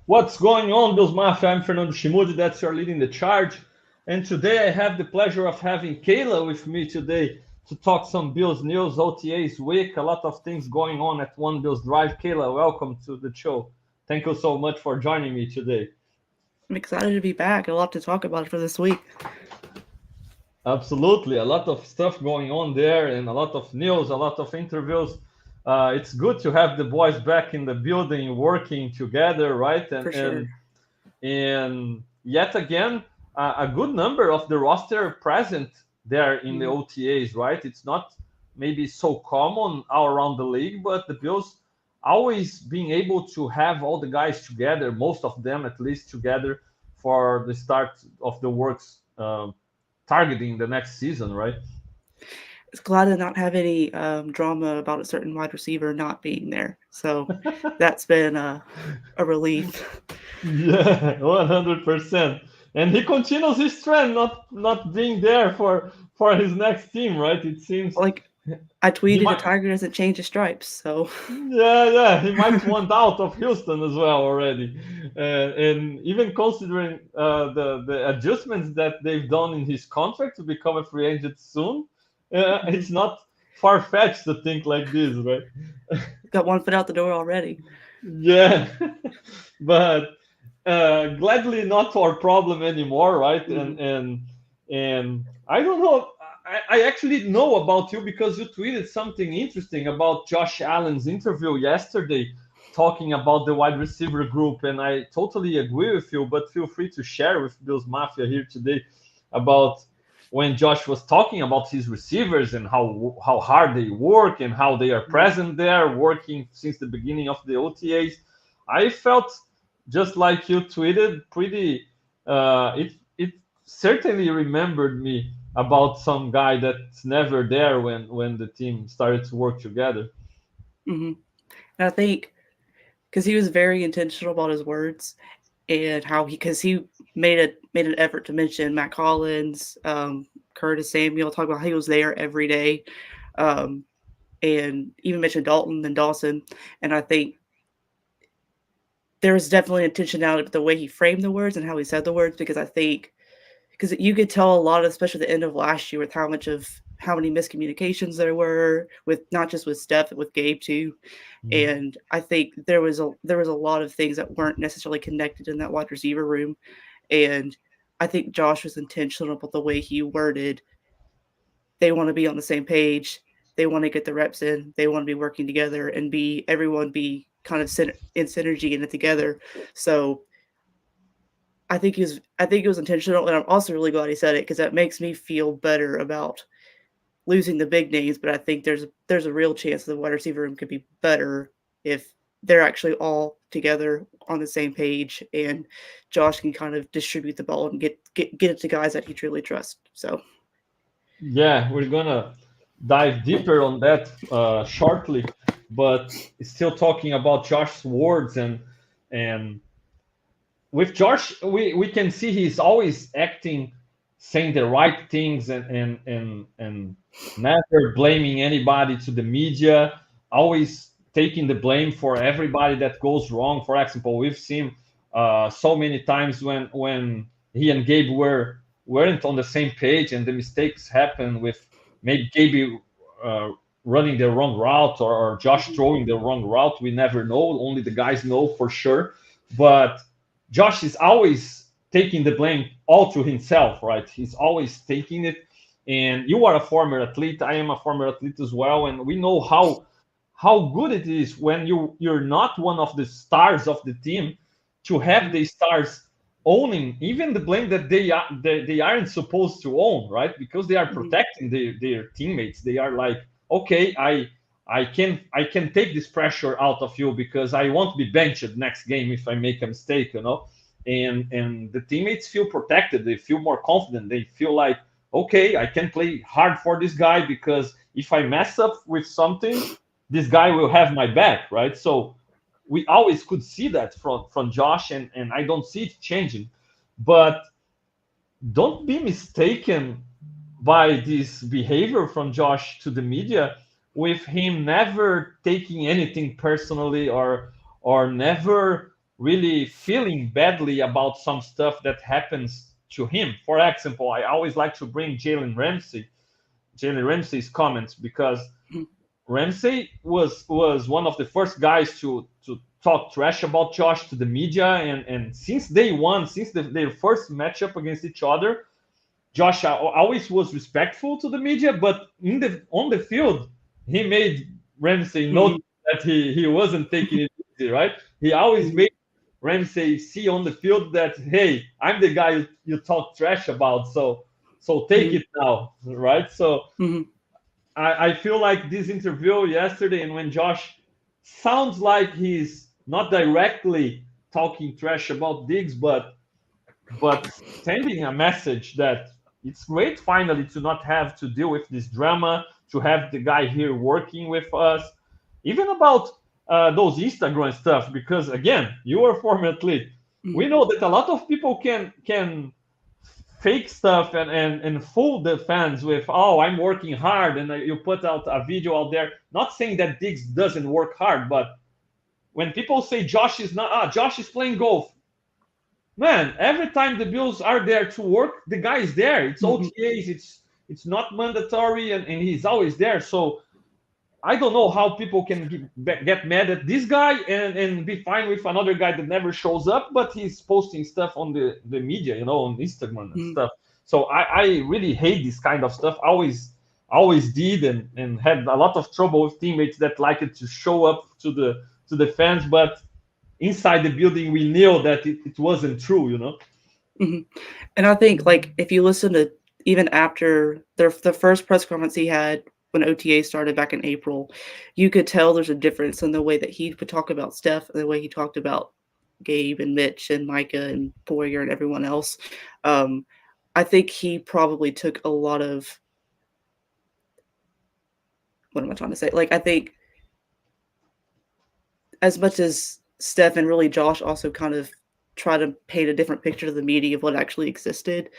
What's going on, Bills Mafia? I'm Fernando Schmude, that's your leading the charge. And today I have the pleasure of having Kayla with me today to talk some Bills news, OTAs week, a lot of things going on at One Bills Drive. Kayla, welcome to the show. Thank you so much for joining me today. I'm excited to be back. A lot to talk about for this week. Absolutely, a lot of stuff going on there and a lot of news, a lot of interviews. It's good to have the boys back in the building working together, right? For sure. And yet again, a good number of the roster present there in the Mhm. OTAs, right? It's not maybe so common all around the league, but the Bills always being able to have all the guys together, most of them at least together for the start of the works targeting the next season, right? It's glad to not have any drama about a certain wide receiver not being there. So that's been a relief. Yeah, 100%. And he continues his trend, not being there for his next team, right? It seems Like I he tweeted, a might. tiger doesn't change his stripes. So Yeah, he might want out of Houston as well already, and even considering the adjustments that they've done in his contract to become a free agent soon, it's not far fetched to think like this, right? got one foot out the door already. Yeah, but gladly not our problem anymore, right? Hmm. And I don't know. I actually know about you because you tweeted something interesting about Josh Allen's interview yesterday, talking about the wide receiver group, and I totally agree with you. But feel free to share with Bills Mafia here today about when Josh was talking about his receivers and how hard they work and how they are present there, working since the beginning of the OTAs. I felt just like you tweeted, pretty. It certainly remembered me about some guy that's never there when the team started to work together. Hmm. And I think because he was very intentional about his words and how because he made an effort to mention Matt Collins, Curtis Samuel, talk about how he was there every day. Um, and even mentioned Dalton and Dawson. And I think there was definitely intentionality with the way he framed the words and how he said the words because I think because you could tell a lot, especially the end of last year, with how many miscommunications there were with not just with Steph, but with Gabe too. And I think there was a lot of things that weren't necessarily connected in that wide receiver room. And I think Josh was intentional about the way he worded. They want to be on the same page. They want to get the reps in. They want to be working together and be everyone be kind of in synergy in it together. So I think it was intentional, and I'm also really glad he said it because that makes me feel better about losing the big names. But I think there's a real chance the wide receiver room could be better if they're actually all together on the same page, and Josh can kind of distribute the ball and get it to guys that he truly trusts. So Yeah, we're gonna dive deeper on that shortly, but still talking about Josh's words and with Josh, we can see he's always acting, saying the right things and never blaming anybody to the media, always taking the blame for everybody that goes wrong. For example, we've seen so many times when he and Gabe weren't on the same page and the mistakes happen with maybe Gabe uh, running the wrong route or Josh mhm. throwing the wrong route. We never know. Only the guys know for sure. But Josh is always taking the blame all to himself, right? He's always taking it. And you are a former athlete. I am a former athlete as well, and we know how good it is when you're not one of the stars of the team to have the stars owning even the blame that they aren't supposed to own, right? Because they are Mhm. protecting their teammates. They are like, okay, I can take this pressure out of you because I won't be benched next game if I make a mistake, you know. And the teammates feel protected. They feel more confident. They feel like, okay, I can play hard for this guy because if I mess up with something, this guy will have my back, right? So we always could see that from Josh, and I don't see it changing. But don't be mistaken by this behavior from Josh to the media with him never taking anything personally or never really feeling badly about some stuff that happens to him. For example, I always like to bring Jalen Ramsey's comments, because Mhm. Ramsey was one of the first guys to talk trash about Josh to the media, and since day one, since their first matchup against each other, Josh always was respectful to the media, but in the on the field, he made Ramsey Mhm. notice that he wasn't taking it easy, right? He always Mhm. made Ramsey see on the field that, hey, I'm the guy you talk trash about, so take Mhm. it now, right? So Mhm. I feel like this interview yesterday, and when Josh sounds like he's not directly talking trash about Diggs, but sending a message that it's great finally to not have to deal with this drama, to have the guy here working with us, even about those Instagram stuff. Because again, you are a former athlete. We Mhm. know that a lot of people can fake stuff and fool the fans with, oh, I'm working hard, and you put out a video out there. Not saying that Diggs doesn't work hard, but when people say Josh is not, Josh is playing golf, man, every time the Bills are there to work, the guy is there. It's Mhm. OTAs, it's not mandatory, and he's always there. So I don't know how people can get mad at this guy and be fine with another guy that never shows up, but he's posting stuff on the media, on Instagram and Mhm. stuff. So I really hate this kind of stuff. Always did, and had a lot of trouble with teammates that liked to show up to the fans, but inside the building we knew that it wasn't true. Mhm. And I think, like, if you listen to even after the first press conference he had when OTA started back in April, you could tell there's a difference in the way that he would talk about Steph and the way he talked about Gabe and Mitch and Micah and Poyer and everyone else. Um, I think he probably took a lot of, what am I trying to say? Like, I think as much as Steph and really Josh also kind of try to paint a different picture to the media of what actually existed,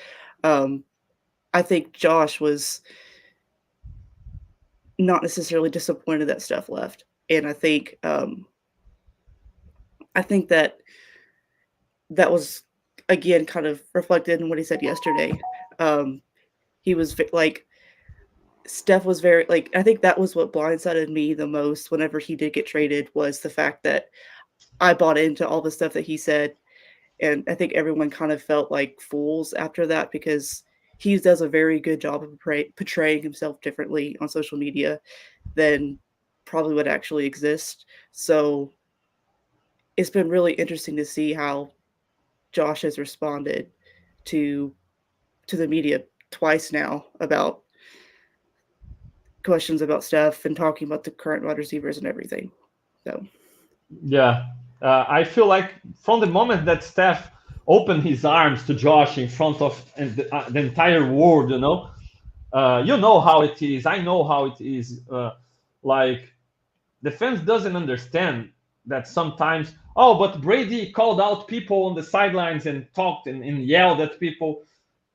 um, I think Josh was not necessarily disappointed that Steph left, and I think that that was again kind of reflected in what he said yesterday. Um, he was like Steph was very like I think that was what blindsided me the most whenever he did get traded was the fact that I bought into all the stuff that he said, and I think everyone kind of felt like fools after that because he does a very good job of portraying himself differently on social media than probably would actually exist. So it's been really interesting to see how Josh has responded to to the media twice now about questions about Steph and talking about the current wide receivers and everything. So, Yeah, I feel like from the moment that Steph opened his arms to Josh in front of the entire world, you know how it is. I know how it is. Like the fans doesn't understand that sometimes. Oh, but Brady called out people on the sidelines and talked and yelled at people.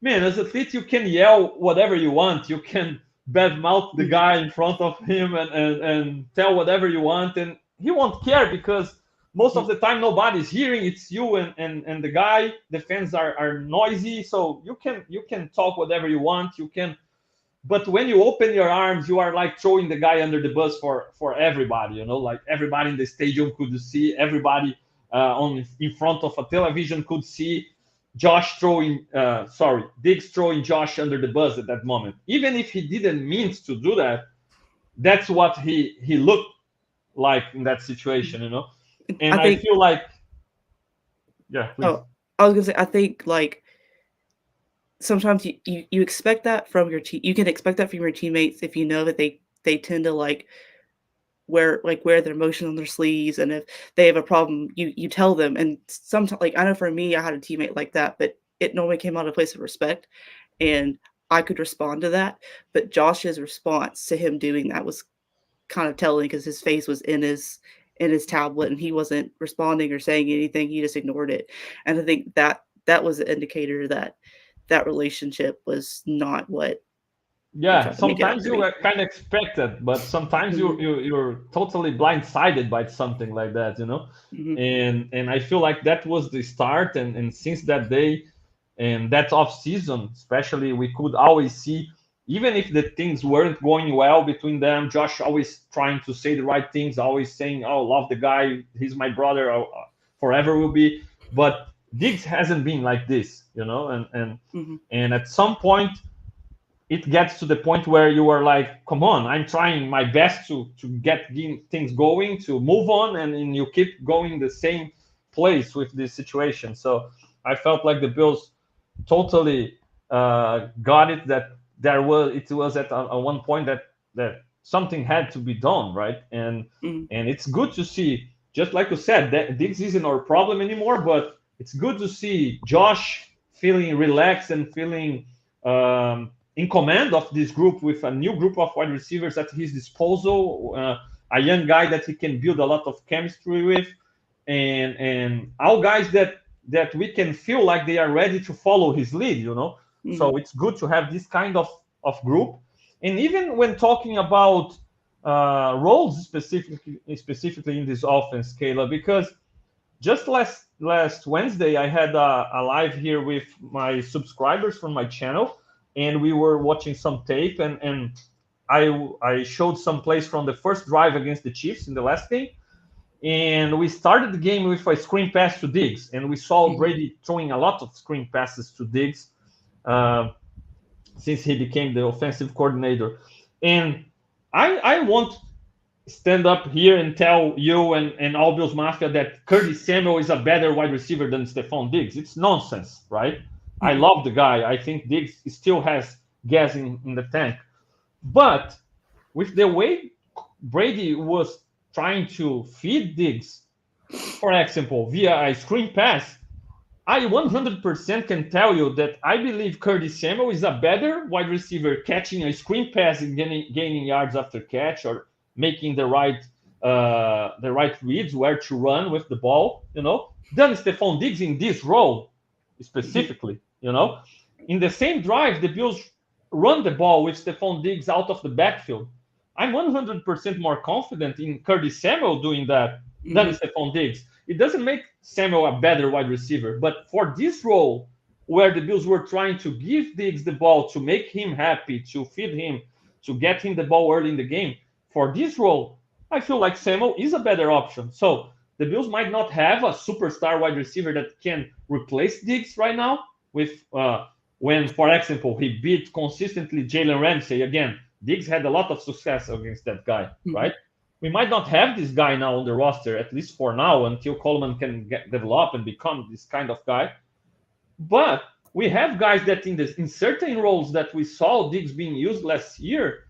Man, as a athlete, you can yell whatever you want. You can badmouth the mhm, guy in front of him and tell whatever you want, and he won't care because most mhm, of the time nobody's hearing. It's you and the guy. The fans are noisy, so you can talk whatever you want. You can, but when you open your arms, you are like throwing the guy under the bus for everybody. Like everybody in the stadium could see, everybody on in front of a television could see Diggs throwing Josh under the bus at that moment. Even if he didn't mean to do that, that's what he looked like in that mhm. situation. I And I think feel like, yeah, please. oh, I was gonna say I think like sometimes you expect that from your team. You can expect that from your teammates if you know that they tend to wear their emotions on their sleeves, and if they have a problem, you tell them. And sometimes, like I know for me, I had a teammate like that, but it normally came out of a place of respect, and I could respond to that. But Josh's response to him doing that was kind of telling because his face was in his tablet and he wasn't responding or saying anything. He just ignored it, and I think that that was an indicator that that relationship was not what Yeah, Let me get sometimes after you me. kind of expect it, but sometimes Hmm. you're totally blindsided by something like that, you know. Hmm. And I feel like that was the start, and since that day and that off season, especially, we could always see, even if the things weren't going well between them, Josh always trying to say the right things, always saying, "Oh, love the guy, he's my brother, forever will be." But Diggs hasn't been like this, you know, Hmm. and at some point it gets to the point where you are like, come on, I'm trying my best to get things going, to move on, and you keep going the same place with this situation. So I felt like the Bills totally got it, that it was at one point that something had to be done, right? Hmm. And it's good to see, just like you said, that this isn't our problem anymore, but it's good to see Josh feeling relaxed and feeling in command of this group, with a new group of wide receivers at his disposal, a young guy that he can build a lot of chemistry with, and all guys that we can feel like they are ready to follow his lead, you know. Hmm. So it's good to have this kind of group. And even when talking about roles specifically in this offense, Kayla, because just last Wednesday, I had a live here with my subscribers from my channel, and we were watching some tape, and I showed some plays from the first drive against the Chiefs in the last game, and we started the game with a screen pass to Diggs, and we saw Hmm. Brady throwing a lot of screen passes to Diggs uh, since he became the offensive coordinator, and I won't stand up here and tell you and all Bills Mafia that Curtis Samuel is a better wide receiver than Stephon Diggs. It's nonsense, right? I Hmm. love the guy. I think Diggs still has gas in the tank. But with the way Brady was trying to feed Diggs, for example, via a screen pass, I 100% can tell you that I believe Curtis Samuel is a better wide receiver catching a screen pass and gaining yards after catch, or making the right reads where to run with the ball, you know, than Stephon Diggs in this role Hmm. specifically, you know. In the same drive, the Bills run the ball with Stephon Diggs out of the backfield. I'm 100% more confident in Curtis Samuel doing that than Hmm. Stephon Diggs. It doesn't make Samuel a better wide receiver, but for this role, where the Bills were trying to give Diggs the ball to make him happy, to feed him, to get him the ball early in the game, for this role, I feel like Samuel is a better option. So the Bills might not have a superstar wide receiver that can replace Diggs right now. With when, for example, he beat consistently Jalen Ramsey again. Diggs had a lot of success against that guy, Hmm. right? We might not have this guy now on the roster, at least for now, until Coleman can develop and become this kind of guy. But we have guys that in certain roles that we saw Diggs being used last year,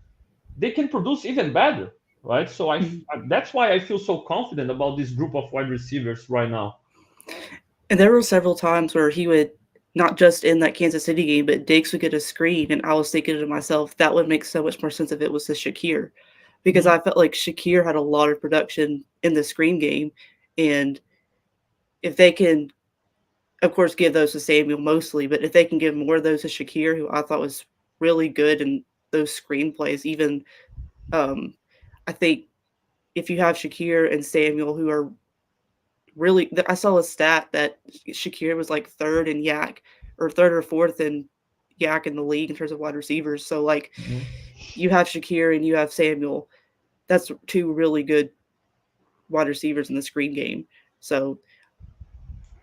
they can produce even better, right? So Hmm. that's why I feel so confident about this group of wide receivers right now. And there were several times where he would, not just in that Kansas City game, but Diggs would get a screen, and I was thinking to myself, that would make so much more sense if it was the Shakir, because Mhm. I felt like Shakir had a lot of production in the screen game, and if they can, of course, give those to Samuel mostly, but if they can give more of those to Shakir, who I thought was really good in those screenplays, even um, I think if you have Shakir and Samuel, who are really, I saw a stat that Shakir was like third in Yak, or third or fourth in Yak in the league in terms of wide receivers. So like Mhm. you have Shakir and you have Samuel. That's two really good wide receivers in the screen game. So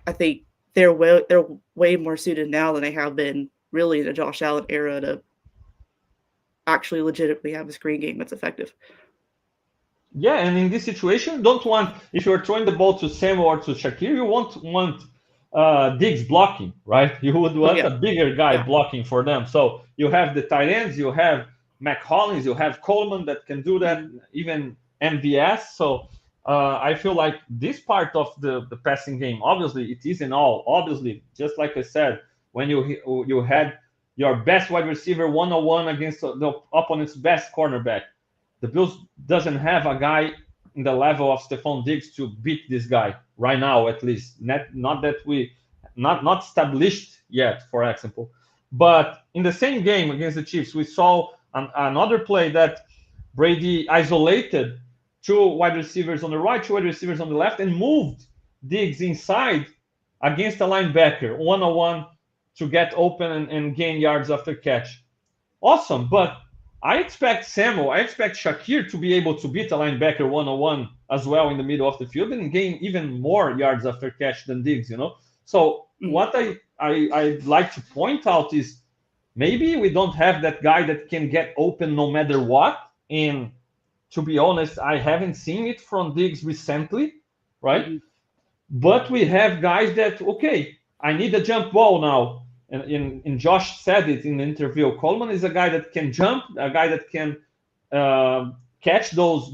I think they're way more suited now than they have been really in the Josh Allen era to actually legitimately have a screen game that's effective. Yeah, and in this situation, you don't want, if you're throwing the ball to Samuel or to Shakir, you won't want Diggs blocking, right? You would Oh want yeah, a bigger guy yeah. blocking for them. So you have the tight ends, you have Mac Hollins, you have Coleman that can do that, Mm-hmm. even MVS. So I feel like this part of the passing game, obviously, it isn't all. Obviously, just like I said, when you had your best wide receiver 1-on-1 against the opponent's best cornerback, the Bills doesn't have a guy in the level of Stephon Diggs to beat this guy right now, at least. Not that we not established yet, for example. But in the same game against the Chiefs, we saw another play that Brady isolated two wide receivers on the right, two wide receivers on the left, and moved Diggs inside against a linebacker, one-on-one, to get open and gain yards after catch. Awesome, but I expect Samuel, I expect Shakir to be able to beat a linebacker one-on-one as well in the middle of the field and gain even more yards after catch than Diggs, you know? So Mhm. what I'd like to point out is maybe we don't have that guy that can get open no matter what. And to be honest, I haven't seen it from Diggs recently, right? Mhm. But we have guys that, okay, I need a jump ball now. And Josh said it in the interview. Coleman is a guy that can jump, a guy that can catch those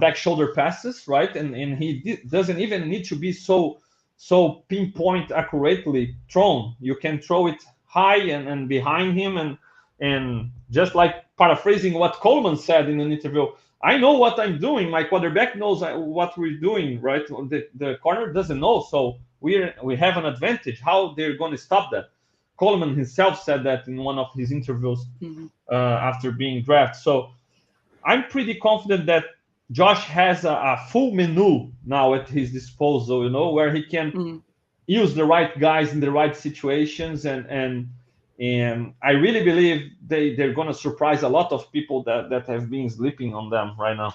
back shoulder passes, right? And he doesn't even need to be so pinpoint accurately thrown. You can throw it high and behind him, and just like paraphrasing what Coleman said in an interview, I know what I'm doing. My quarterback knows what we're doing, right? The corner doesn't know, so we have an advantage. How they're going to stop that? Coleman himself said that in one of his interviews Mhm. after being drafted. So I'm pretty confident that Josh has a full menu now at his disposal, you know, where he can Mhm. use the right guys in the right situations, and I really believe they're going to surprise a lot of people that have been sleeping on them right now.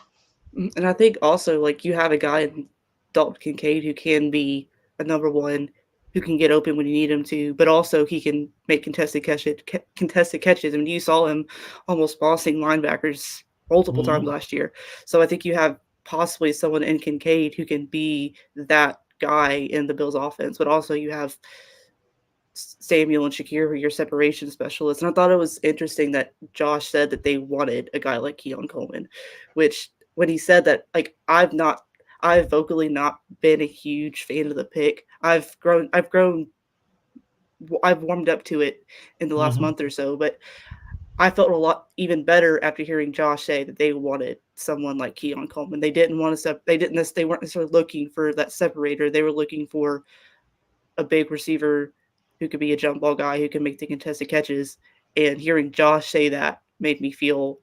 And I think also like you have a guy in Dalton Kincaid who can be a number one, who can get open when you need him to, but also he can make contested catches. I mean, you saw him almost bossing linebackers multiple times Mhm. last year. So I think you have possibly someone in Kincaid who can be that guy in the Bills offense, but also you have Samuel and Shakir who are your separation specialists. And I thought it was interesting that Josh said that they wanted a guy like Keon Coleman, which when he said that, like I've vocally not been a huge fan of the pick. I've warmed up to it in the last Mhm. month or so, but I felt a lot even better after hearing Josh say that they wanted someone like Keon Coleman. They didn't want to they weren't necessarily looking for that separator. They were looking for a big receiver who could be a jump ball guy who can make the contested catches. And hearing Josh say that made me feel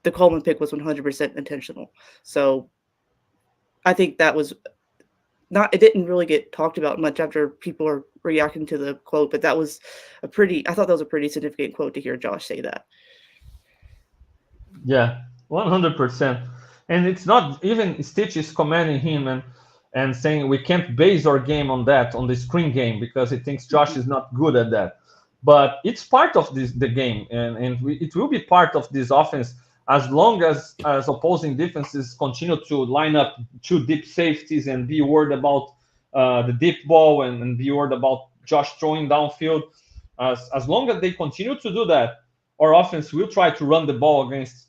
the Coleman pick was 100% intentional. So I think that was not, it didn't really get talked about much after people are reacting to the quote, but I thought that was a pretty significant quote to hear Josh say that. Yeah, 100%. And it's not even Stitch is commending him and saying we can't base our game on that, on the screen game, because he thinks Josh Mhm. is not good at that. But it's part of the game, and it will be part of this offense as long as opposing defenses continue to line up two deep safeties and be worried about the deep ball and be worried about Josh throwing downfield. As long as they continue to do that, our offense will try to run the ball against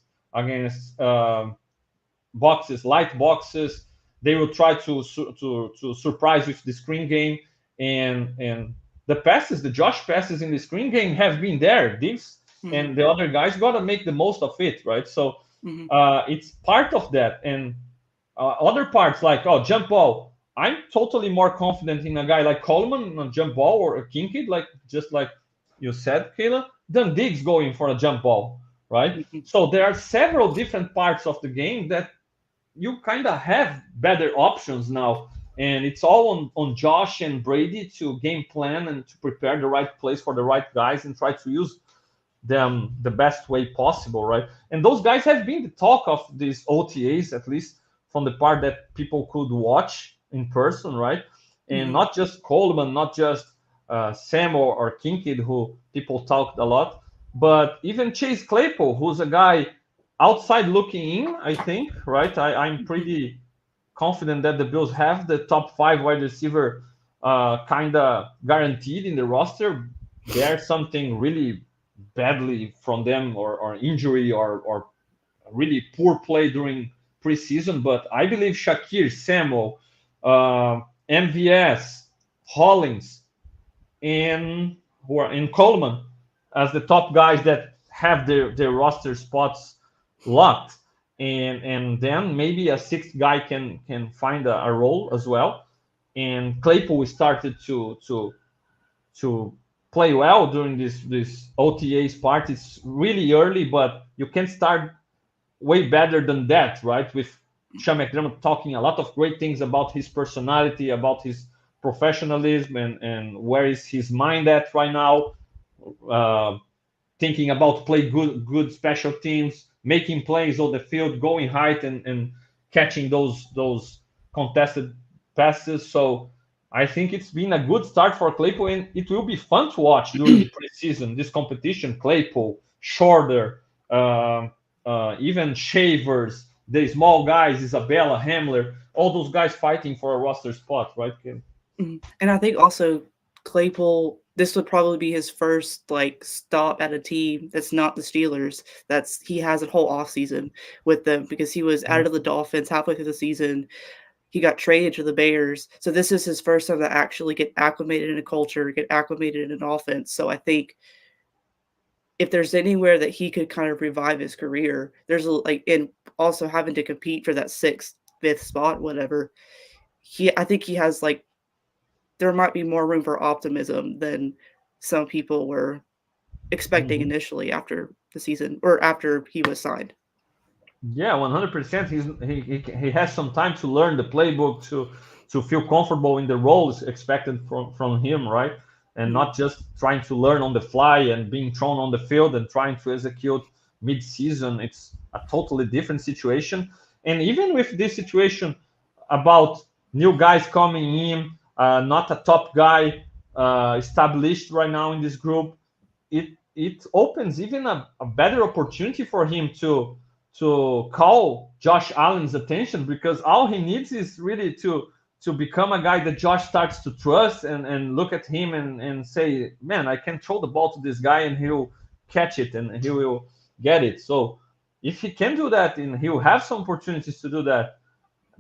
boxes, light boxes. They will try to surprise with the screen game, and the passes, the Josh passes in the screen game have been there. This Mhm. and the other guys got to make the most of it, right? So Mhm. it's part of that, and other parts like jump ball. I'm totally more confident in a guy like Coleman on jump ball or a Kincaid, like just like you said, Kayla, than Diggs going for a jump ball, right? Mhm. So there are several different parts of the game that you kind of have better options now, and it's all on Josh and Brady to game plan and to prepare the right place for the right guys and try to use them the best way possible, right? And those guys have been the talk of these OTAs, at least from the part that people could watch in person, right? And Mhm. not just Coleman, not just Sam or Kincaid, who people talked a lot, but even Chase Claypool, who's a guy outside looking in, I think, right? I'm Mhm. pretty confident that the Bills have the top five wide receiver kind of guaranteed in the roster. There's something really badly from them or injury or really poor play during preseason. But I believe Shakir, Samuel, MVS, Hollins, and who are in Coleman as the top guys that have their roster spots locked. And then maybe a sixth guy can find a role as well. And Claypool started to play well during this OTAs part. It's really early, but you can start way better than that, right? With Sean McDermott talking a lot of great things about his personality, about his professionalism, and where is his mind at right now. Uh, Thinking about play good special teams, making plays on the field, going height and catching those contested passes. So I think it's been a good start for Claypool, and it will be fun to watch during the preseason. This competition, Claypool, Shorter, even Shavers, the small guys, Isabella, Hamler, all those guys fighting for a roster spot, right? And I think also Claypool, this would probably be his first like stop at a team that's not the Steelers. That's he has a whole offseason with them because he was out of the Dolphins halfway through the season. He got traded to the Bears. So this is his first time to actually get acclimated in a culture, get acclimated in an offense. So I think if there's anywhere that he could kind of revive his career, there's like, and also having to compete for that sixth, fifth spot, whatever. I think he has like, there might be more room for optimism than some people were expecting Mhm. initially after the season or after he was signed. Yeah, 100%. He has some time to learn the playbook to feel comfortable in the roles expected from him, right? And Mm-hmm. not just trying to learn on the fly and being thrown on the field and trying to execute mid-season. It's a totally different situation. And even with this situation about new guys coming in, not a top guy established right now in this group, it opens even a better opportunity for him to call Josh Allen's attention, because all he needs is really to become a guy that Josh starts to trust and look at him and say, man, I can throw the ball to this guy and he'll catch it and he will get it. So if he can do that and he'll have some opportunities to do that,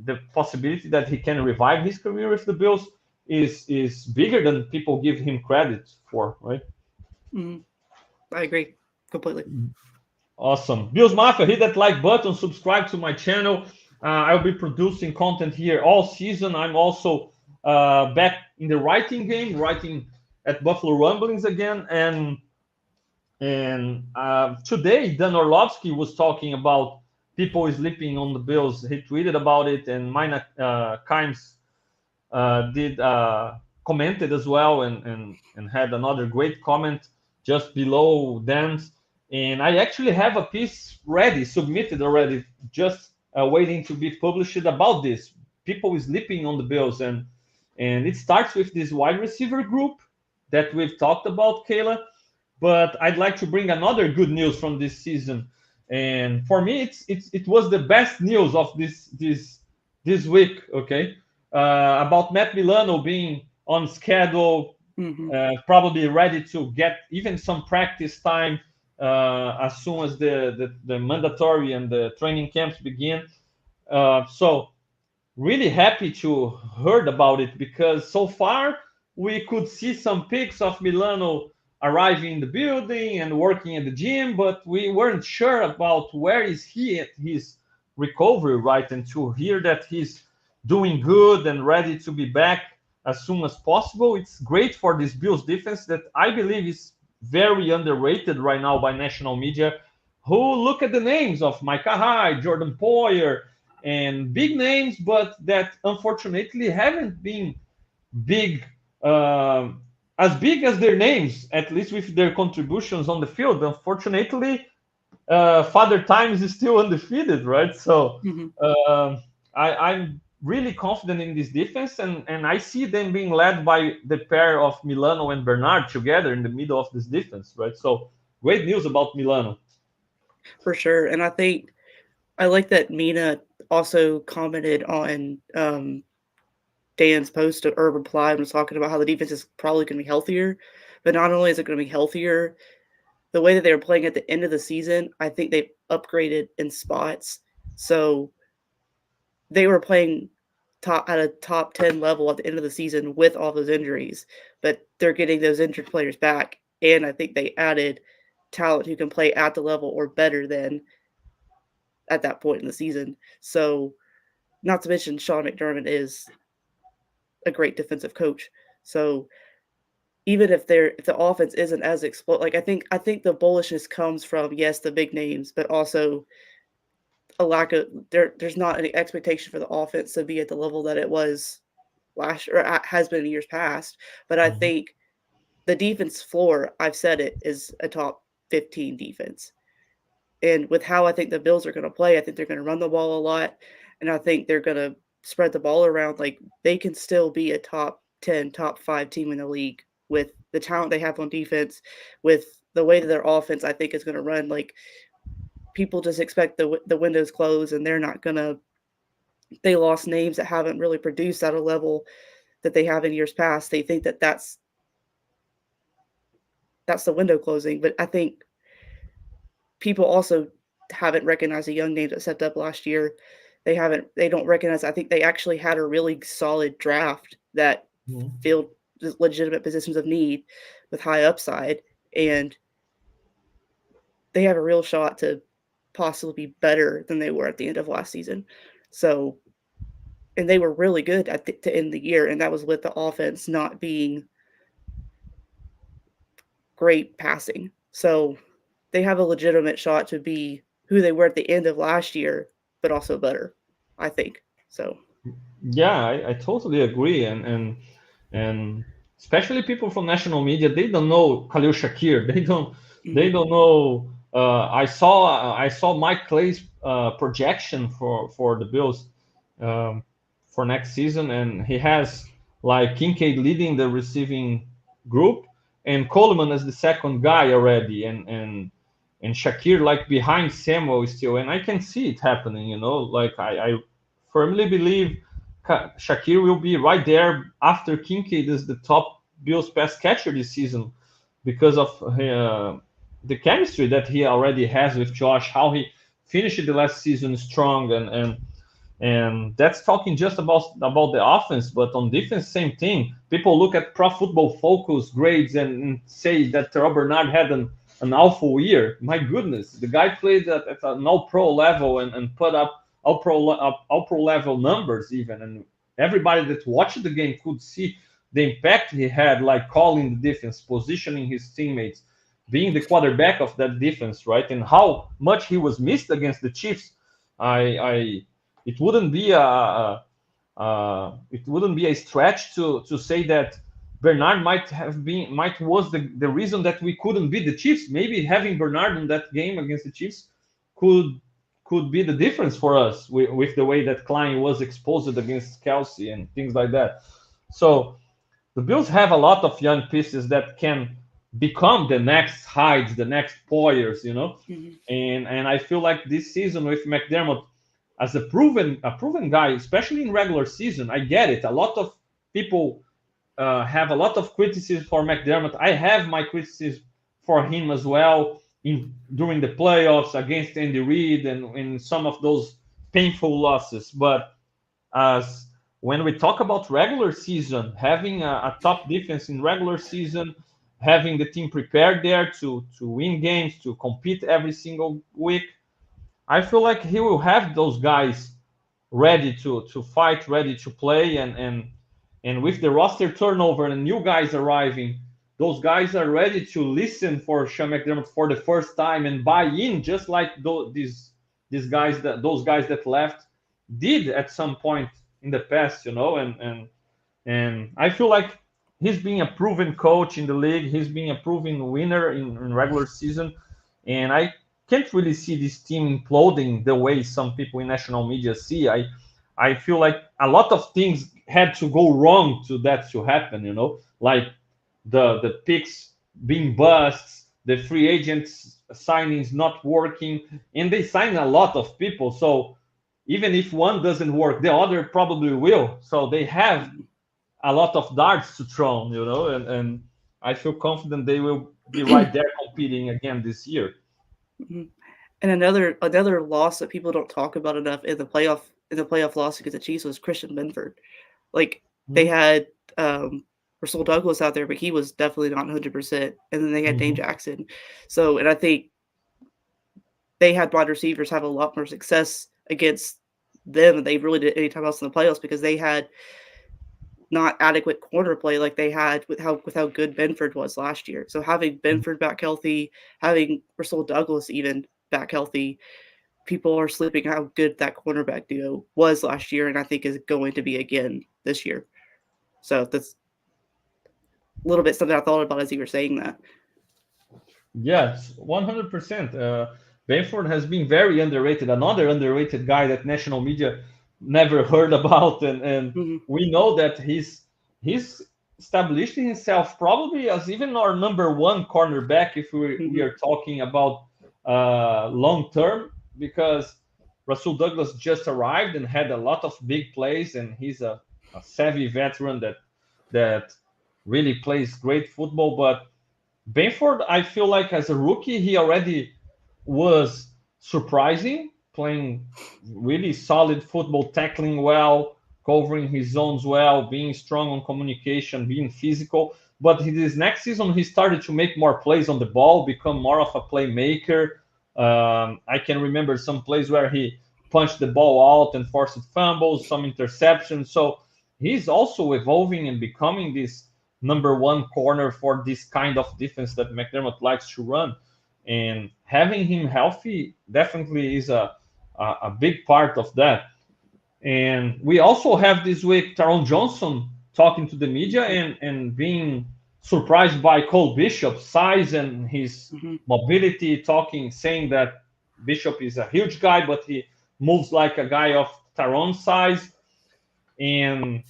the possibility that he can revive his career with the Bills is bigger than people give him credit for, right? Mm-hmm. I agree completely. Awesome. Bills Mafia, hit that like button, subscribe to my channel. I'll be producing content here all season. I'm also back in the writing game, writing at Buffalo Rumblings again. And today, Dan Orlovsky was talking about people sleeping on the Bills. He tweeted about it, and Mina Kimes did commented as well and had another great comment just below Dan's. And I actually have a piece ready, submitted already, just waiting to be published about this. People sleeping on the Bills, and it starts with this wide receiver group that we've talked about, Kayla. But I'd like to bring another good news from this season, and for me, it was the best news of this week. Okay, about Matt Milano being on schedule, Mm-hmm. probably ready to get even some practice time as soon as the mandatory and the training camps begin. So really happy to heard about it, because so far we could see some pics of Milano arriving in the building and working at the gym, but we weren't sure about where is he at his recovery, right? And to hear that he's doing good and ready to be back as soon as possible, it's great for this Bills defense that I believe is very underrated right now by national media, who look at the names of Micah Hyde, Jordan Poyer, and big names, but that unfortunately haven't been big, uh, as big as their names, at least with their contributions on the field. Unfortunately, Father Times is still undefeated, right? So Mm-hmm. I'm really confident in this defense, and I see them being led by the pair of Milano and Bernard together in the middle of this defense, right? So great news about Milano. For sure. And I think I like that Mina also commented on Dan's post or reply and was talking about how the defense is probably going to be healthier. But not only is it going to be healthier, the way that they were playing at the end of the season, I think they upgraded in spots. So they were playing top at a top 10 level at the end of the season with all those injuries, but they're getting those injured players back. And I think they added talent who can play at the level or better than at that point in the season. So, not to mention Sean McDermott is a great defensive coach. So even if the offense isn't as like I think the bullishness comes from, yes, the big names, but also a lack of there's not any expectation for the offense to be at the level that it was last or has been in years past. But I Mhm. think the defense floor, I've said it, is a top 15 defense. And with how I think the Bills are going to play, I think they're going to run the ball a lot, and I think they're going to spread the ball around. Like, they can still be a top 10, top 5 team in the league with the talent they have on defense, with the way that their offense I think is going to run. Like, people just expect the windows closed, and they're not going to. They lost names that haven't really produced at a level that they have in years past. They think that that's the window closing, but I think people also haven't recognized the young names that stepped up last year. They don't recognize. I think they actually had a really solid draft that Mhm. filled legitimate positions of need with high upside, and they have a real shot to possibly be better than they were at the end of last season. So, and they were really good to end the year, and that was with the offense not being great passing. So they have a legitimate shot to be who they were at the end of last year, but also better, I think. So, Yeah, I totally agree, and especially people from national media, they don't know Khalil Shakir. They mhm, don't know. I saw Mike Clay's projection for the Bills um, for next season, and he has like Kincaid leading the receiving group and Coleman as the second guy already, and Shakir like behind Samuel still, and I can see it happening. Like I firmly believe Shakir will be right there after Kincaid is the top Bills pass catcher this season because of the chemistry that he already has with Josh, how he finished the last season strong, and that's talking just about the offense, but on defense, same thing. People look at Pro Football Focus grades and say that Terrell Bernard had an awful year. My goodness, the guy played at an All Pro level and put up All Pro level numbers even, and everybody that watched the game could see the impact he had, like calling the defense, positioning his teammates, being the quarterback of that defense, right? And how much he was missed against the Chiefs. I it wouldn't be a stretch to say that Bernard might was the reason that we couldn't beat the Chiefs. Maybe having Bernard in that game against the Chiefs could could be the difference for us with the way that Klein was exposed against Kelsey and things like that. So the Bills have a lot of young pieces that can become the next Hydes, the next Poyers. mhm, And I feel like this season with McDermott as a proven guy, especially in regular season, I get it. A lot of people have a lot of criticism for McDermott. I have my criticism for him as well during the playoffs against Andy Reid and in some of those painful losses. But as when we talk about regular season, having a top defense in regular season, having the team prepared there to win games, to compete every single week, I feel like he will have those guys ready to fight, ready to play, and with the roster turnover and new guys arriving, those guys are ready to listen for Sean McDermott for the first time and buy in, just like those guys that left did at some point in the past, and I feel like he's being a proven coach in the league. He's being a proven winner in regular season, and I can't really see this team imploding the way some people in national media see. I feel like a lot of things had to go wrong to that to happen. Like the picks being busts, the free agents signings not working, and they sign a lot of people. So even if one doesn't work, the other probably will. So they have mhm, a lot of darts to throw, and I feel confident they will be right there competing again this year. mhm. And another loss that people don't talk about enough in the playoff loss against the Chiefs was Christian Benford. Like, they Mhm. had Rasul Douglas out there, but he was definitely not 100%. And then they had Dane Mhm. Jackson. So, and I think they had wide receivers have a lot more success against them than they really did anytime else in the playoffs because they had not adequate corner play like they had with how good Benford was last year. So having Benford back healthy, having Russell Douglas even back healthy, people are sleeping how good that cornerback duo was last year, and I think is going to be again this year. So that's a little bit something I thought about as you were saying that. Yes, 100%. Benford has been very underrated. Another underrated guy that national media never heard about, and Mm-hmm. we know that he's established himself probably as even our number one cornerback if we Mm-hmm. are talking about long term, because Russell Douglas just arrived and had a lot of big plays, and he's a savvy veteran that really plays great football, but Benford, I feel like as a rookie, he already was surprising, playing really solid football, tackling well, covering his zones well, being strong on communication, being physical. But this next season, he started to make more plays on the ball, become more of a playmaker. I can remember some plays where he punched the ball out and forced fumbles, some interceptions. So he's also evolving and becoming this number one corner for this kind of defense that McDermott likes to run. And having him healthy definitely is a big part of that. And we also have this week Taron Johnson talking to the media and being surprised by Cole Bishop's size and his Mm-hmm. mobility, talking, saying that Bishop is a huge guy, but he moves like a guy of Taron's size. And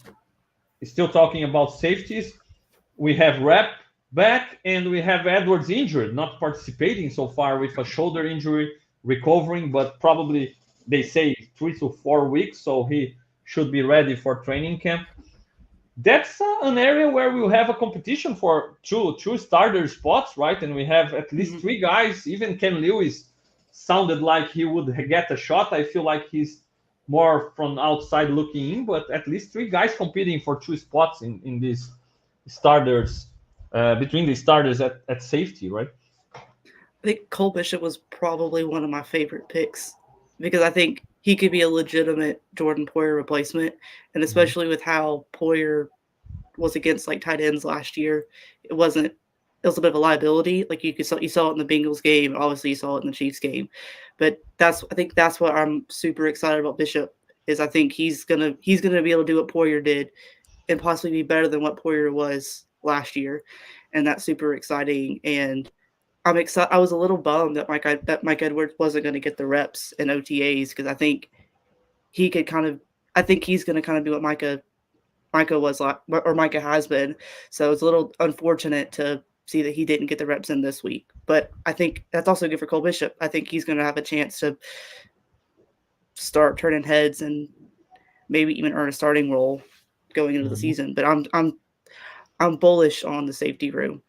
still talking about safeties, we have Rep back and we have Edwards injured, not participating so far with a shoulder injury, recovering, but probably they say 3 to 4 weeks, so he should be ready for training camp. That's an area where we'll have a competition for two starter spots, right? And we have at least Mm-hmm. three guys. Even Ken Lewis sounded like he would get a shot. I feel like he's more from outside looking in, but at least three guys competing for two spots in these starters, between the starters at safety, right? I think Cole Bishop was probably one of my favorite picks because I think he could be a legitimate Jordan Poyer replacement, and Mhm. especially with how Poyer was against like tight ends last year, it wasn't. It was a bit of a liability. Like you saw it in the Bengals game. Obviously, you saw it in the Chiefs game, but I think that's what I'm super excited about Bishop is. I think he's gonna be able to do what Poyer did and possibly be better than what Poyer was last year, and that's super exciting. And I'm excited. I was a little bummed that Mike Edwards wasn't going to get the reps in OTAs because I think he could kind of. I think he's going to kind of be what Micah was like, or Micah has been. So it's a little unfortunate to see that he didn't get the reps in this week. But I think that's also good for Cole Bishop. I think he's going to have a chance to start turning heads and maybe even earn a starting role going into the Mhm. season. But I'm bullish on the safety room.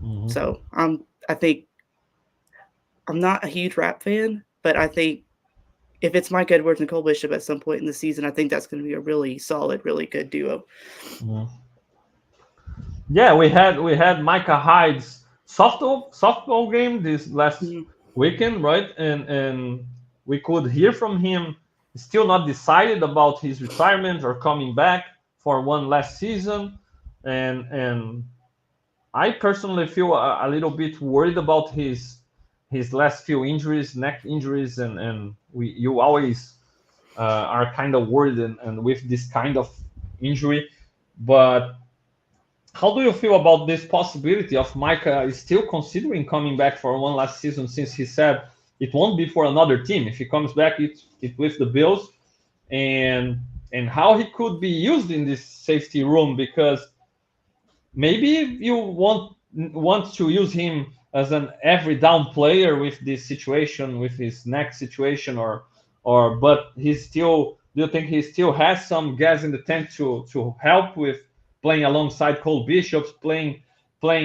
Mhm. So I think I'm not a huge rap fan, but I think if it's Mike Edwards and Cole Bishop at some point in the season, I think that's going to be a really solid, really good duo. Mhm. Yeah, we had Micah Hyde's softball game this last Mm-hmm. weekend, right? And we could hear from him. Still not decided about his retirement or coming back for one last season, and I personally feel a little bit worried about his last few injuries, neck injuries, and you always are kind of worried and with this kind of injury, but how do you feel about this possibility of Micah still considering coming back for one last season since he said it won't be for another team? If he comes back, it with the Bills, and how he could be used in this safety room, because maybe you want to use him as an every down player with this situation, with his neck situation, or but he's still, do you think he still has some gas in the tank to help with playing alongside Cole Bishops, playing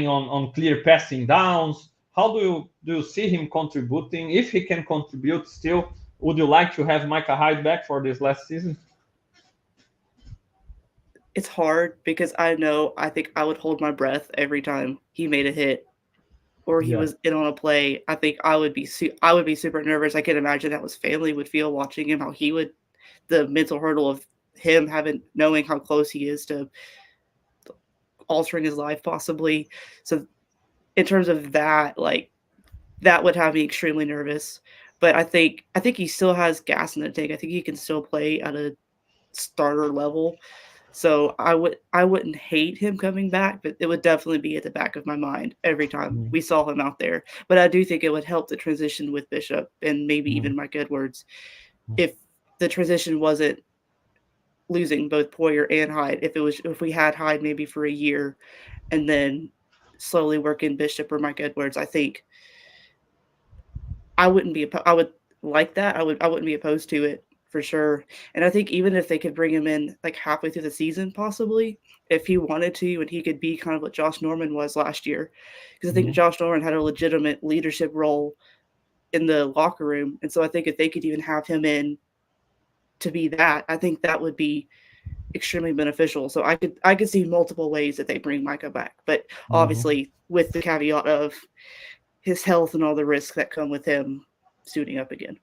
on clear passing downs? How do you see him contributing? If he can contribute still, would you like to have Micah Hyde back for this last season? It's hard because I think I would hold my breath every time he made a hit or he Yeah. was in on a play. I think I would be super nervous. I can imagine how his family would feel watching him, how he would the mental hurdle of him having knowing how close he is to altering his life possibly. So in terms of that, like that would have me extremely nervous. But I think he still has gas in the tank. I think he can still play at a starter level. So I wouldn't hate him coming back, but it would definitely be at the back of my mind every time Mm, we saw him out there. But I do think it would help the transition with Bishop and maybe mm, even Mike Edwards mm, if the transition wasn't losing both Poyer and Hyde. If we had Hyde maybe for a year and then slowly work in Bishop or Mike Edwards, I think I would like that. I wouldn't be opposed to it for sure. And I think even if they could bring him in like halfway through the season, possibly if he wanted to, and he could be kind of what Josh Norman was last year, because I think mm. Josh Norman had a legitimate leadership role in the locker room, and so I think if they could even have him in to be that, I think that would be extremely beneficial. So I could see multiple ways that they bring Micah back, but Mhm. obviously with the caveat of his health and all the risks that come with him suiting up again.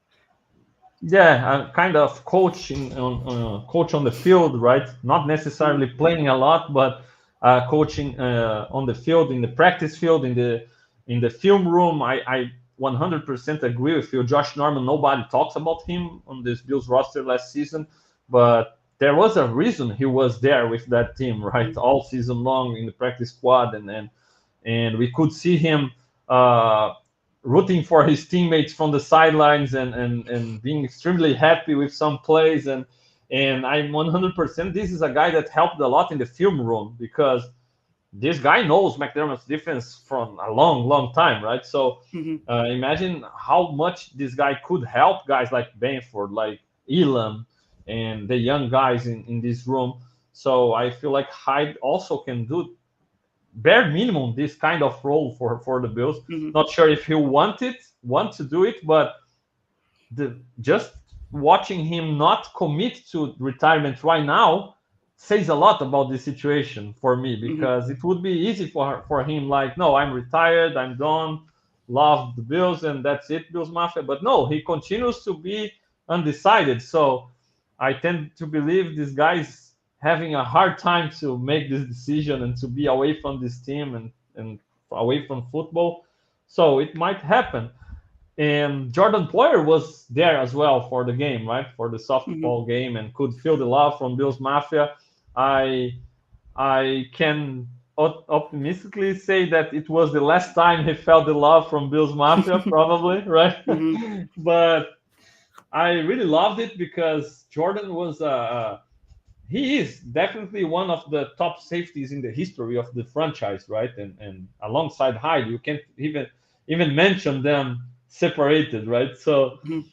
Yeah, kind of coach on the field, right? Not Mhm. necessarily playing a lot, but coaching on the field, in the practice field, in the film room. I 100% agree with you. Josh Norman, nobody talks about him on this Bills roster last season, but there was a reason he was there with that team, right? Mhm. All season long in the practice squad, and we could see him uh, rooting for his teammates from the sidelines and being extremely happy with some plays and I'm 100%. This is a guy that helped a lot in the film room because this guy knows McDermott's defense from a long time, right? So Mhm. imagine how much this guy could help guys like Benford, like Elam, and the young guys in this room. So I feel like Hyde also can do bare minimum this kind of role for the Bills. Mhm. Not sure if he want to do it, but the just watching him not commit to retirement right now says a lot about the situation for me Mhm. because it would be easy for him like no, I'm retired, I'm done, love the Bills and that's it, Bills Mafia. But no, he continues to be undecided. So I tend to believe this guy's having a hard time to make this decision and to be away from this team and away from football. So it might happen. And Jordan Poyer was there as well for the game, right? For the Mhm. softball game and could feel the love from Bills Mafia. I I can optimistically say that it was the last time he felt the love from Bills Mafia, probably, right? Mhm. But I really loved it because Jordan was he is definitely one of the top safeties in the history of the franchise, right? And alongside Hyde, you can't even mention them separated, right? So Mhm.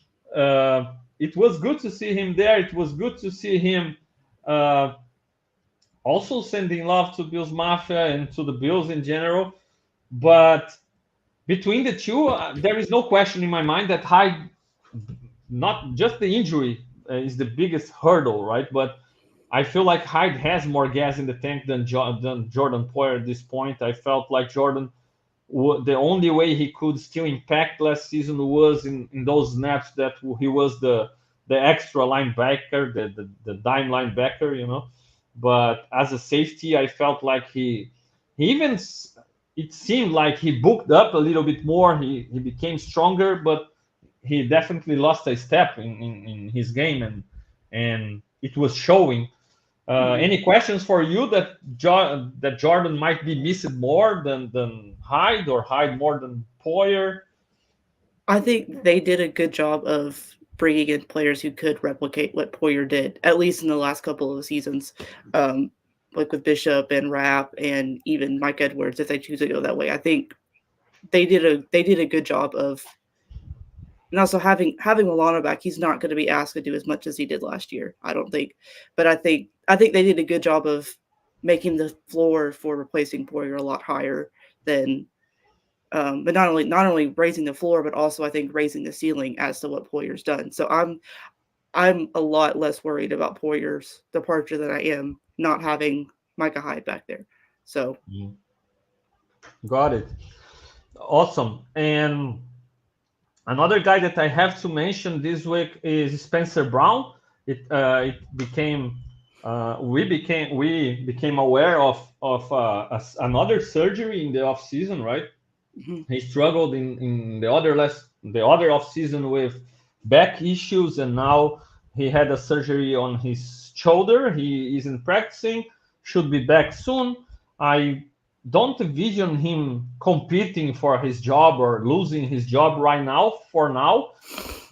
it was good to see him there. It was good to see him uh, also sending love to Bills Mafia and to the Bills in general. But between the two, there is no question in my mind that Hyde, not just the injury, is the biggest hurdle, right? But I feel like Hyde has more gas in the tank than Jordan Poyer at this point. I felt like Jordan, the only way he could still impact last season was in those snaps that he was the extra linebacker, the dime linebacker, you know. But as a safety, I felt like he even it seemed like he booked up a little bit more. He became stronger, but he definitely lost a step in his game and it was showing. Mhm. Any questions for you that Jordan might be missed more than Hyde or Hyde more than Poyer? I think they did a good job of bringing in players who could replicate what Poyer did, at least in the last couple of seasons, um, like with Bishop and Rapp and even Mike Edwards, if they choose to go that way. I think they did a good job of, and also having Milano back, he's not going to be asked to do as much as he did last year. I don't think, but I think they did a good job of making the floor for replacing Poyer a lot higher than but not only raising the floor, but also I think raising the ceiling as to what Poyer's done. So I'm a lot less worried about Poyer's departure than I am not having Micah Hyde back there. So Mm, got it. Awesome. And another guy that I have to mention this week is Spencer Brown. It became we became aware of another surgery in the off season, right? Mhm. He struggled in the other off season with back issues, and now he had a surgery on his shoulder. He isn't practicing, should be back soon. I don't envision him competing for his job or losing his job right now for now,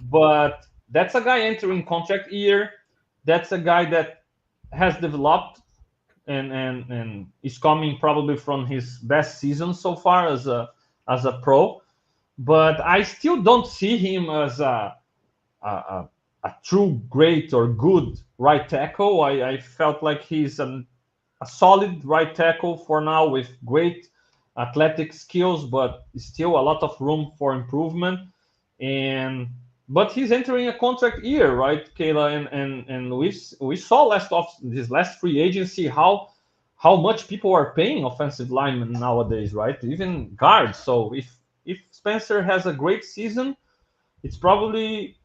but that's a guy entering contract year. That's a guy that has developed and is coming probably from his best season so far as a pro. But I still don't see him as a true great or good right tackle. I felt like he's a solid right tackle for now with great athletic skills, but still a lot of room for improvement. And but he's entering a contract year, right, Kayla? And we saw this last free agency how much people are paying offensive linemen nowadays, right? Even guards. So if Spencer has a great season, it's probably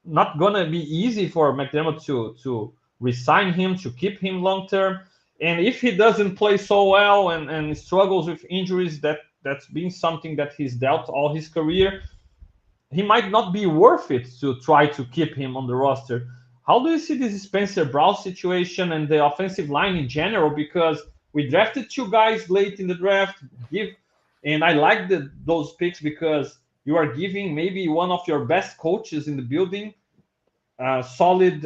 not gonna be easy for McDermott to resign him, to keep him long term. And if he doesn't play so well and struggles with injuries, that's been something that he's dealt all his career, he might not be worth it to try to keep him on the roster. How do you see this Spencer Brown situation and the offensive line in general? Because we drafted two guys late in the draft. And I like those picks because you are giving maybe one of your best coaches in the building solid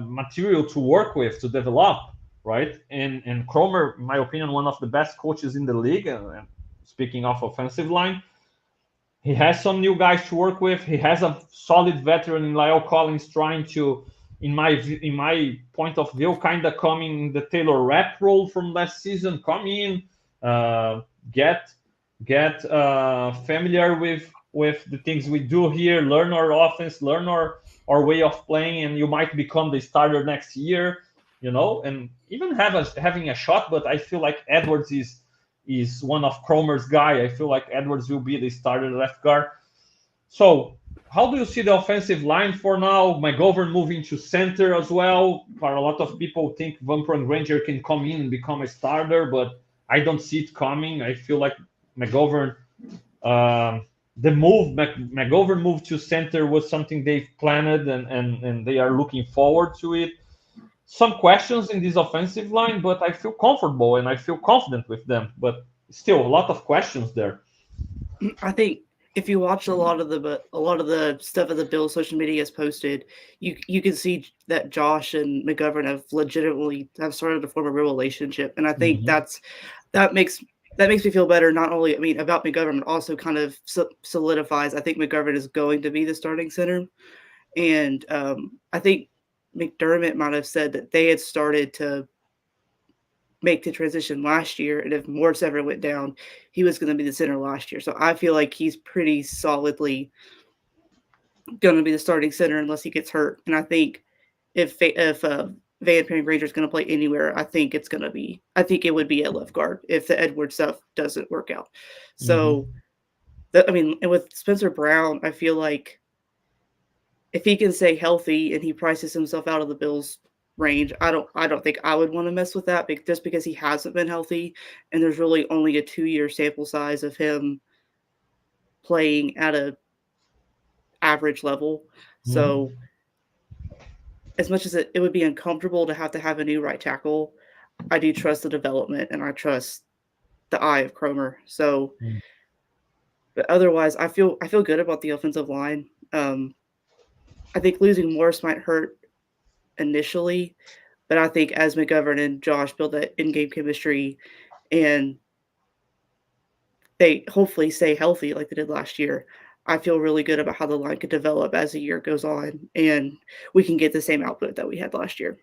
material to work with to develop, right? And Cromer, in my opinion, one of the best coaches in the league. And speaking of offensive line, he has some new guys to work with. He has a solid veteran in Lyle Collins trying to, in my point of view, kind of coming in the Taylor Rapp role from last season. Come in, uh, get familiar with the things we do here, learn our offense, learn our way of playing, and you might become the starter next year, and even having a shot. But I feel like Edwards is one of Cromer's guy. I feel like Edwards will be the starter left guard. So, how do you see the offensive line for now? McGovern moving to center as well. For a lot of people think Van Granger can come in and become a starter, but I don't see it coming. I feel like McGovern, the McGovern move to center was something they've planned and they are looking forward to it. Some questions in this offensive line, but I feel comfortable and I feel confident with them. But still, a lot of questions there. I think if you watch a lot of the stuff that the Bills social media has posted, you can see that Josh and McGovern have started to form a real relationship, and I think Mhm. that makes that makes me feel better. Not only, I mean, about McGovern, but also kind of solidifies. I think McGovern is going to be the starting center, and I think McDermott might have said that they had started to make the transition last year, and if Morse ever went down, he was going to be the center last year. So I feel like he's pretty solidly going to be the starting center unless he gets hurt. And I think if Van Granger is going to play anywhere, I think it would be at left guard if the Edwards stuff doesn't work out. So Mhm. I mean, and with Spencer Brown, I feel like if he can stay healthy and he prices himself out of the Bills range, I don't think I would want to mess with that just because he hasn't been healthy and there's really only a 2-year sample size of him playing at a average level. So Mhm. as much as it would be uncomfortable to have a new right tackle, I do trust the development and I trust the eye of Cromer. So, but otherwise, I feel good about the offensive line. I think losing Morris might hurt initially, but I think as McGovern and Josh build that in-game chemistry and they hopefully stay healthy like they did last year, I feel really good about how the line could develop as the year goes on and we can get the same output that we had last year.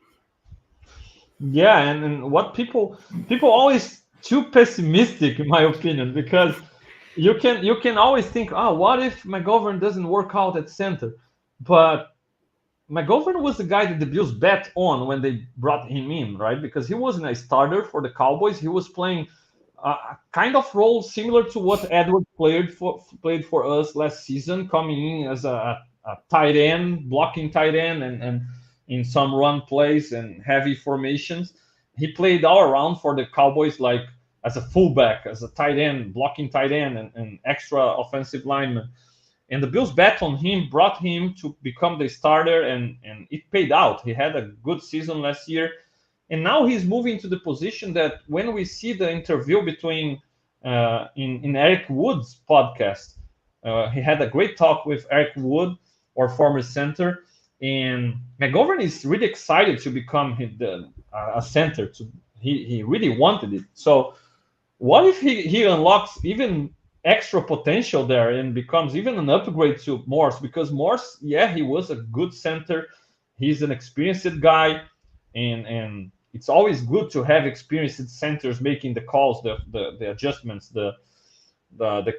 Yeah, and what people always too pessimistic in my opinion, because you can always think, oh, what if McGovern doesn't work out at center? But McGovern was the guy that the Bills bet on when they brought him in, right? Because he wasn't a starter for the Cowboys. He was playing a kind of role similar to what Edwards played for us last season, coming in as a tight end, blocking tight end, in some run plays and heavy formations. He played all around for the Cowboys, like as a fullback, as a tight end, blocking tight end, and extra offensive lineman. And the Bills bet on him, brought him to become the starter, and it paid out. He had a good season last year, and now he's moving to the position that when we see the interview between in Eric Wood's podcast, he had a great talk with Eric Wood, our former center, and McGovern is really excited to become a center. He really wanted it. So what if he unlocks even extra potential there and becomes even an upgrade to Morse? Because Morse, yeah, he was a good center. He's an experienced guy, and it's always good to have experienced centers making the calls, the adjustments, the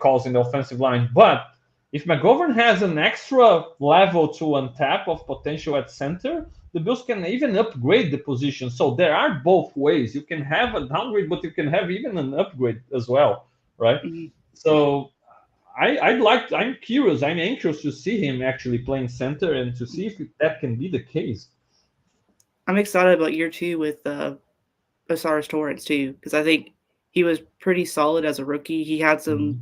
calls in the offensive line. But if McGovern has an extra level to untap of potential at center, the Bills can even upgrade the position. So there are both ways. You can have a downgrade, but you can have even an upgrade as well, right? Mhm. So I'm curious, I'm anxious to see him actually playing center and to see if that can be the case. I'm excited about year 2 with Osiris Torrance too, because I think he was pretty solid as a rookie. He had some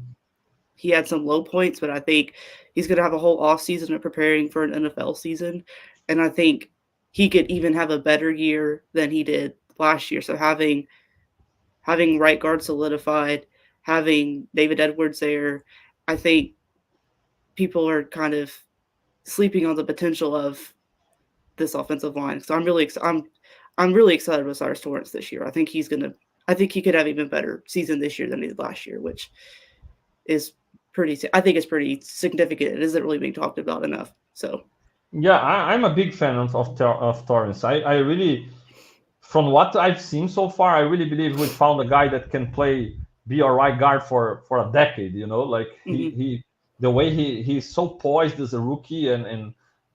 low points, but I think he's going to have a whole off season of preparing for an NFL season, and I think he could even have a better year than he did last year. So having right guard solidified, having David Edwards there, I think people are kind of sleeping on the potential of this offensive line. So I'm really excited with Cyrus Torrance this year. I think he could have even better season this year than he did last year, which is I think it's pretty significant. It isn't really being talked about enough. So Yeah, I'm a big fan of Torrance. I really, from what I've seen so far, I really believe we found a guy that can be a right guard for a decade. You know, like mm-hmm, the way he's so poised as a rookie, and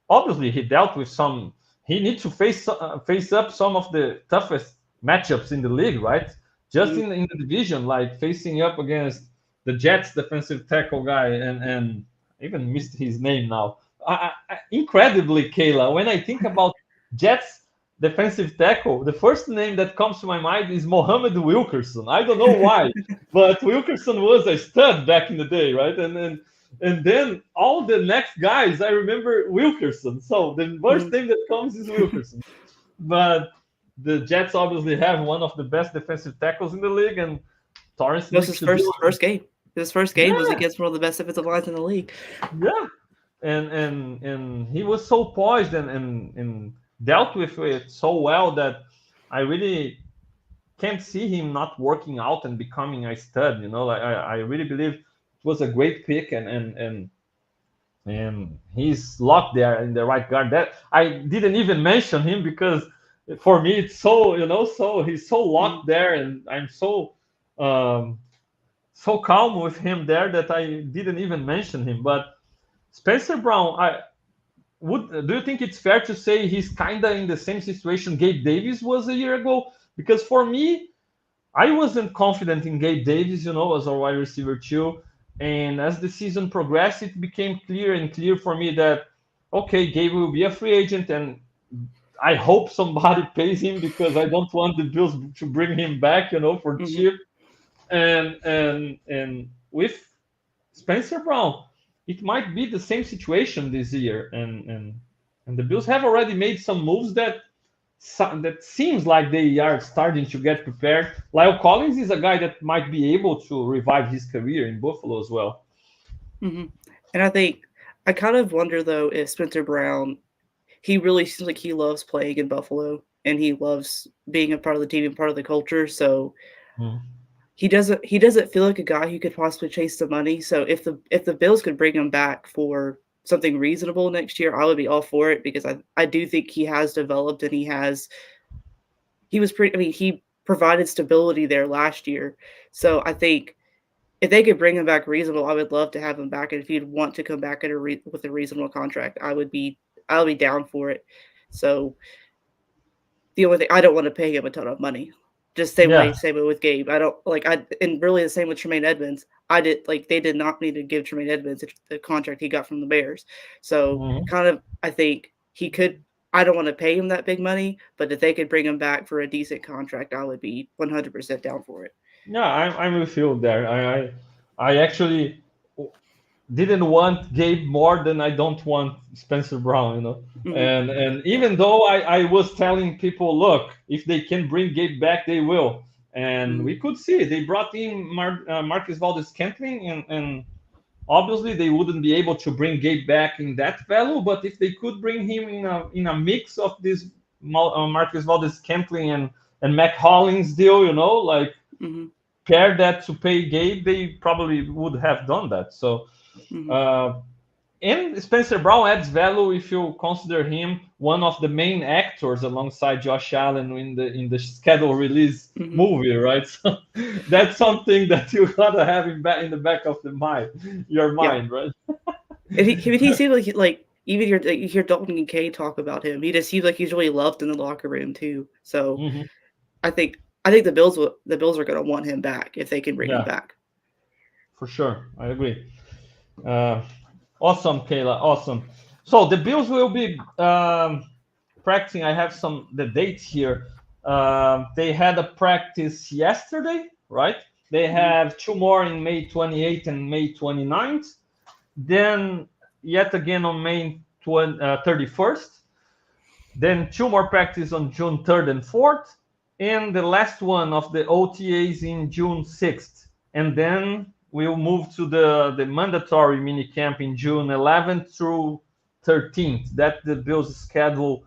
obviously he dealt with some. He needs to face up some of the toughest matchups in the league, right? Just mm-hmm. in the division, like facing up against the Jets defensive tackle guy, and even missed his name now. Incredibly, Kayla, when I think about Jets defensive tackle, the first name that comes to my mind is Mohammed Wilkerson. I don't know why, but Wilkerson was a stud back in the day, right? And then all the next guys, I remember Wilkerson. So the first name that comes is Wilkerson. But the Jets obviously have one of the best defensive tackles in the league, and Torrance That was needs his to do first game. His first it. game was Yeah, against one of the best defensive lines in the league. yeah, and he was so poised and dealt with it so well that I really can't see him not working out and becoming a stud. You know, like I really believe it was a great pick, and he's locked there in the right guard. That I didn't even mention him because for me it's so, so he's so Mm-hmm. locked there, and I'm um, so calm with him there that I didn't even mention him. But Spencer Brown, do you think it's fair to say he's kind of in the same situation Gabe Davis was a year ago? Because for me, I wasn't confident in Gabe Davis, as a wide receiver too. And as the season progressed, it became clear and clear for me that okay, Gabe will be a free agent, and I hope somebody pays him because I don't want the Bills to bring him back, for Mm-hmm. cheap. And with Spencer Brown, it might be the same situation this year, and the Bills have already made some moves that seems like they are starting to get prepared. Lyle Collins is a guy that might be able to revive his career in Buffalo as well. Mm-hmm. And I think I kind of wonder though if Spencer Brown, he really seems like he loves playing in Buffalo and he loves being a part of the team and part of the culture. So Hmm. he doesn't feel like a guy who could possibly chase the money. So if the Bills could bring him back for something reasonable next year, I would be all for it because I do think he has developed and he was pretty. I mean, he provided stability there last year. So I think if they could bring him back reasonable, I would love to have him back. And if he'd want to come back with a reasonable contract, I'll be down for it. So the only thing I don't want to pay him a ton of money. Just Yeah. same way with Gabe. I don't like and really the same with Tremaine Edmonds. They did not need to give Tremaine Edmonds the contract he got from the Bears. So Mhm. kind of I think he could I don't want to pay him that big money, but if they could bring him back for a decent contract, I would be 100% down for it. Yeah, I'm with you there. I actually didn't want Gabe more than I don't want Spencer Brown, you know. Hmm. And even though I was telling people, look, if they can bring Gabe back, they will. And Hmm. we could see they brought in Marcus Valdez-Scantling, and obviously they wouldn't be able to bring Gabe back in that value. But if they could bring him in a mix of this Marcus Valdez-Scantling and Mac Hollins deal, you know, like Hmm. pair that to pay Gabe, they probably would have done that. So. Hmm. Uh, and Spencer Brown adds value if you consider him one of the main actors alongside Josh Allen in the schedule release Hmm. movie, right? So that's something that you gotta have in the back of your Yeah, mind, right? and he seems like even you hear Dalton and Kay talk about him. He just seems like he's really loved in the locker room too. So Hmm. I think I think the Bills are going to want him back if they can bring him Yeah, back. for sure. I agree. Uh, awesome, Kayla. Awesome. So the Bills will be practicing. I have the dates here. They had a practice yesterday, right? They Hmm. have two more in May 28th and May 29th. Then yet again on May 31st. Then two more practice on June 3rd and 4th. And the last one of the OTAs in June 6th. And then we'll move to the mandatory mini camp in June 11th through 13th. That's the Bills' schedule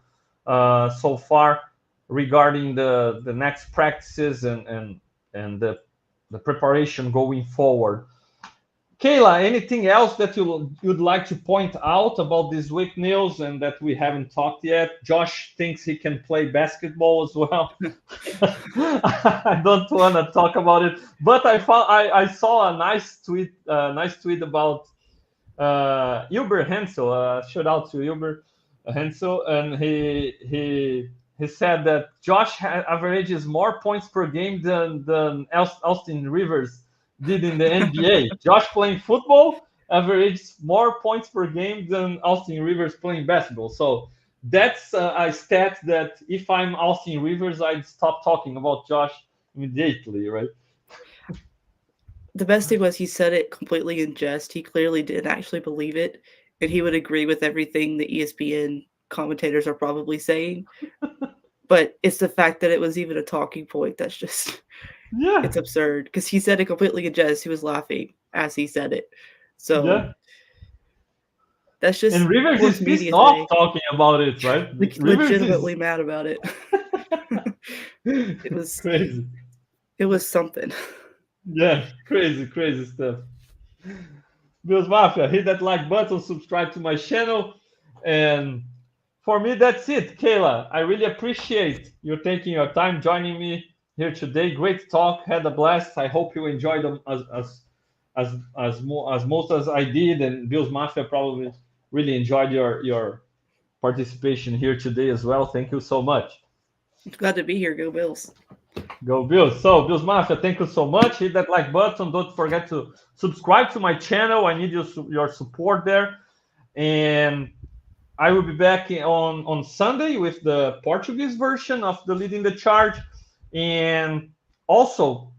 so far regarding the next practices and the preparation going forward. Kayla, anything else that you'd like to point out about this week news and that we haven't talked yet? Josh thinks he can play basketball as well. I don't want to talk about it, but I saw a nice tweet about Uber Hensel. Shout out to Uber Hensel, and he said that Josh averages more points per game than Austin Rivers did in the NBA. Josh playing football averages more points per game than Austin Rivers playing basketball. So that's a stat that if I'm Austin Rivers, I'd stop talking about Josh immediately, right? The best thing was he said it completely in jest. He clearly didn't actually believe it, and he would agree with everything the ESPN commentators are probably saying. But it's the fact that it was even a talking point that's just Yeah, it's absurd because he said it completely in jest. He was laughing as he said it. So yeah. that's And just Rivers is sports pissed media off today. talking about it, right? Like Rivers legitimately is mad about it. it was crazy. it was something. Yeah, crazy, crazy stuff. Bills Mafia, hit that like button, subscribe to my channel. And for me, that's it. Kayla, I really appreciate you taking your time joining me here today. Great talk, had a blast. I hope you enjoyed them as most as I did, and Bills Mafia probably really enjoyed your participation here today as well. Thank you so much. Glad to be here. Go Bills. Go Bills. So, Bills Mafia, thank you so much. Hit that like button. Don't forget to subscribe to my channel. I need your support there. And I will be back on Sunday with the Portuguese version of the Leading the Charge. And also,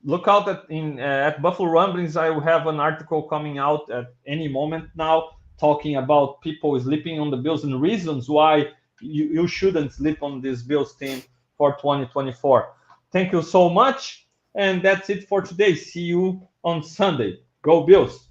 look out at Buffalo Rumblings. I will have an article coming out at any moment now talking about people sleeping on the Bills and reasons why you shouldn't sleep on this Bills team for 2024. Thank you so much. And that's it for today. See you on Sunday. Go Bills.